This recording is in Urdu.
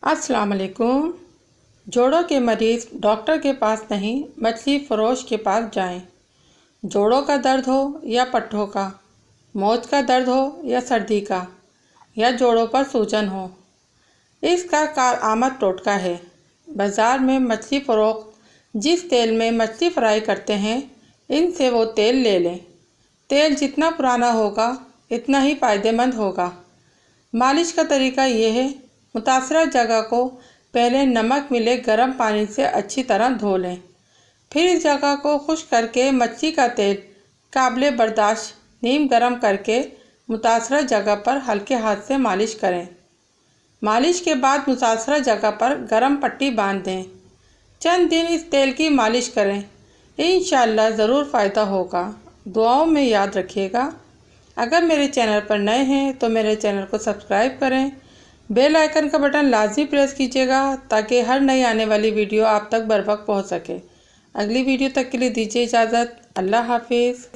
السلام علیکم۔ جوڑوں کے مریض ڈاکٹر کے پاس نہیں، مچھلی فروش کے پاس جائیں۔ جوڑوں کا درد ہو یا پٹھوں کا، موچ کا درد ہو یا سردی کا، یا جوڑوں پر سوجن ہو، اس کا کارآمد ٹوٹکا ہے۔ بازار میں مچھلی فروخت جس تیل میں مچھلی فرائی کرتے ہیں، ان سے وہ تیل لے لیں۔ تیل جتنا پرانا ہوگا اتنا ہی فائدہ مند ہوگا۔ مالش کا طریقہ یہ ہے: متاثرہ جگہ کو پہلے نمک ملے گرم پانی سے اچھی طرح دھو لیں، پھر اس جگہ کو خشک کر کے مچھلی کا تیل قابل برداشت نیم گرم کر کے متاثرہ جگہ پر ہلکے ہاتھ سے مالش کریں۔ مالش کے بعد متاثرہ جگہ پر گرم پٹی باندھ دیں۔ چند دن اس تیل کی مالش کریں، انشاءاللہ ضرور فائدہ ہوگا۔ دعاؤں میں یاد رکھیے گا۔ اگر میرے چینل پر نئے ہیں تو میرے چینل کو سبسکرائب کریں، بیل آئیکن کا بٹن لازمی پریس کیجیے گا تاکہ ہر نئی آنے والی ویڈیو آپ تک بروقت پہنچ سکے۔ اگلی ویڈیو تک کے لیے دیجیے اجازت۔ اللہ حافظ۔